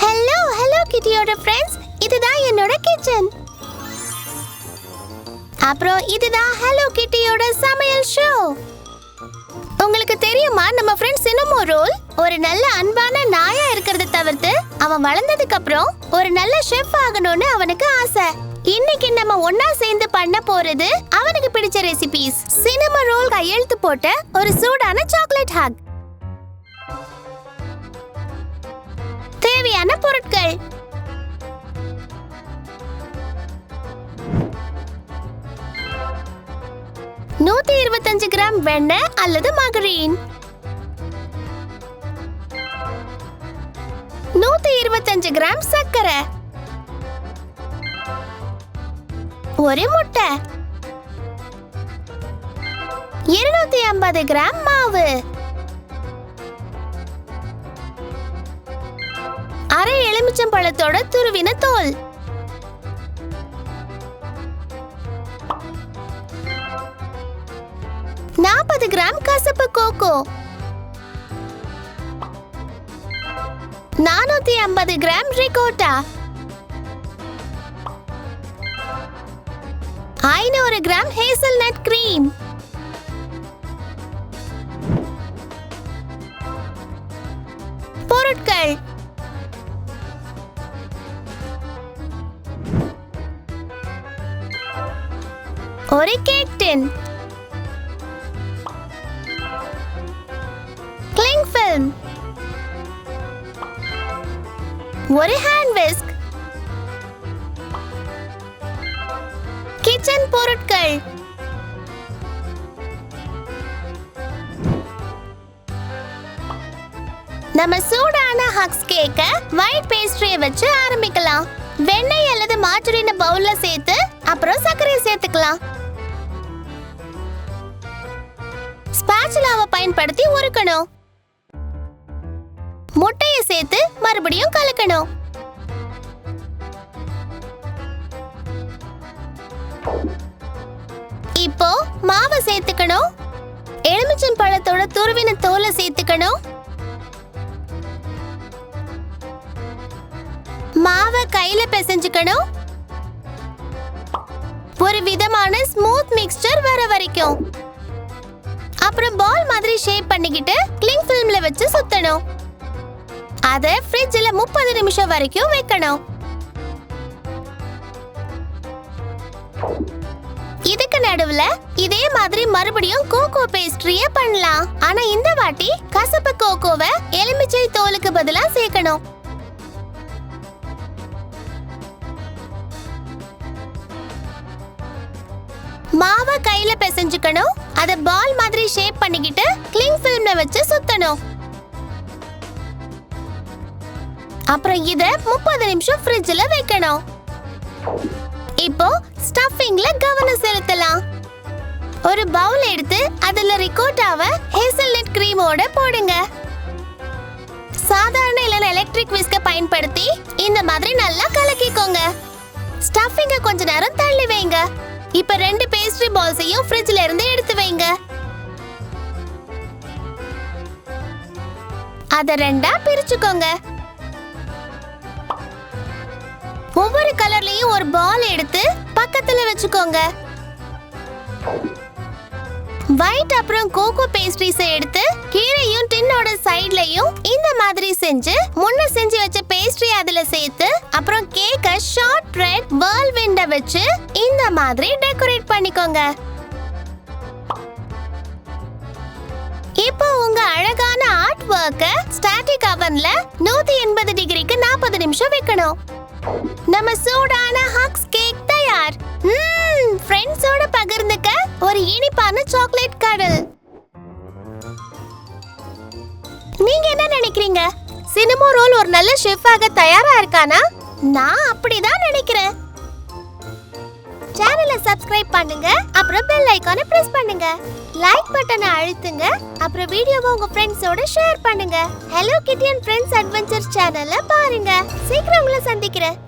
Hello hello கிட்டியோட friends, இதுதான் என்னோட kitchen. அப்புறம் இதுதான் ஹலோ கிட்டியோட சமையல் ஷோ. உங்களுக்கு தெரியுமா, நம்ம ஃப்ரெண்ட் சினமோ ரோல் ஒரு நல்ல அன்பான நாயா இருக்கிறத தவிர்த்து அவன் வளர்ந்ததுக்கு அப்புறம் ஒரு நல்ல ஷெஃப் ஆகணும்னு அவனுக்கு ஆசை. இன்னைக்கு நம்ம ஒண்ணா சேர்ந்து பண்ண போறது அவனுக்கு பிடிச்ச ரெசிபீஸ். சினமோ ரோல் கையெழுத்து போட்ட ஒரு சூடான சாக்லேட் ஹக். தேவையான பொருட்கள்: 125 கிராம் வெண்ணெய் அல்லது மார்கரீன், 125 கிராம் சர்க்கரை, ஒரு முட்டை, 250 கிராம் மாவு, அரை எலுமிச்சம்பழத்தோட துருவின தோல், நாற்பது கிராம் கசப்பு cocoa, 450 gram ricotta, 500 gram hazelnut cream, பொருட்கள்: ஒரு கேக் டின், கிளிங் ஃபில்ம், ஒரு ஹேண்ட் விஸ்க், கிச்சன் பொருட்கள்: நம்ம சூடான ஹக்ஸ் கேக்க ஒயிட் பேஸ்ட்ரியை வச்சு ஆரம்பிக்கலாம். வெண்ணெய் அல்லது மார்ஜரினை பவுல்ல சேர்த்து அப்புறம் சர்க்கரையை சேர்த்துக்கலாம். ஸ்பாச்சுலாவை பயன்படுத்தி உருக்கணும். முட்டையை சேர்த்து மறுபடியும் கலக்கணும். இப்போ மாவை சேர்த்துக்கணும். எலுமிச்சம்பழத்தோட துருவின தோலை சேர்த்துக்கணும். மாவை கையில பிசைஞ்சுக்கணும். ஒரு விதமான ஸ்மூத் மிக்ஸ்சர் வர வரைக்கும். அப்புறம் பால் மாதிரி ஷேப் பண்ணிக்கிட்டு கிளிங் ஃபில்ம்ல வச்சு சுத்தணும். அதை ஃப்ரிட்ஜ்ல 30 நிமிஷம் வரைக்கும் வைக்கணும். இதுக்கு நடுவுல இதே மாதிரி மறுபடியும் கோகோ பேஸ்ட்ரிய பண்ணலாம். ஆனா இந்த வாட்டி கசப்பு கோகோவை எலுமிச்சை தோலுக்கு பதிலா சேர்க்கணும். மாவை கையில பிசைஞ்சுக்கணும். அத பால் மாதிரி ஷேப் பண்ணிக்கிட்டு கிளிங் ஃபில்ம்ல வச்சு சுத்தணும். அப்புறம் இத 30 நிமிஷம் ஃப்ரிட்ஜ்ல வைக்கணும். இப்போ ஸ்டஃபிங்ல கவனம் செலுத்தலாம். ஒரு பவுல் எடுத்து அதுல ரிகோட்டாவை ஹேசல்நட் கிரீமோட போடுங்க. சாதாரண இல்லனா எலக்ட்ரிக் விஸ்க பயன்படுத்தி இந்த மாதிரி நல்லா கலக்கிக்கோங்க. ஸ்டஃபிங்க கொஞ்ச நேரம் தள்ளி வைங்க. இப்ப 2 பேஸ்ட்ரி பால்ஸையும் ஃப்ரிட்ஜ்ல இருந்து எடுத்து வைங்க. அத ரெண்டா பிரிச்சுக்கோங்க. ஒவ்வொரு கலர்லயும் ஒரு பால் எடுத்து பக்கத்துல வச்சுக்கோங்க. ஒயிட் அப்புறம் கோகோ பேஸ்ட்ரிஸை எடுத்து கீழையும் டின்னோட சைடுலயும் இந்த மாதிரி செஞ்சு முன்ன செஞ்சு வச்ச பேஸ்ட்ரி அதுல சேர்த்து அப்புறம் கேக்க ஷார்ட் பிரெட் whirlwind வச்சு இந்த மாதிரி டெக்கரேட் பண்ணிக்கோங்க. இப்போ உங்க அழகான ஆர்ட் வர்க்க ஸ்டாட்டிக் அவன்ல 180 டிகிரிக்கு 40 நிமிஷம் வைக்கணும். நம்ம சூடான ஹக்ஸ் கேக் தயார். ஃப்ரெண்ட்ஸோட பகிர்ந்துக்க ஒரு இனிப்பான சாக்லேட் கடல். நீங்க என்ன நினைக்கிறீங்க? சினமோ ரோல் ஒரு நல்ல ஷெஃபாக தயாரா இருக்கானா? நான் அப்படிதான் நினைக்கிறேன். சேனலை சப்ஸ்கிரைப் பண்ணுங்க, அப்புறம் பெல் ஐகானை பிரஸ் பண்ணுங்க, லைக் பட்டனை அழுத்துங்க, அப்புறம் வீடியோவை உங்க ஃப்ரெண்ட்ஸோட ஷேர் பண்ணுங்க. ஹலோ கிட்டி அண்ட் ஃப்ரெண்ட்ஸ் அட்வென்ச்சர்ஸ் சேனலை பாருங்க. சீக்கிரம் உங்களை சந்திக்கிறேன்.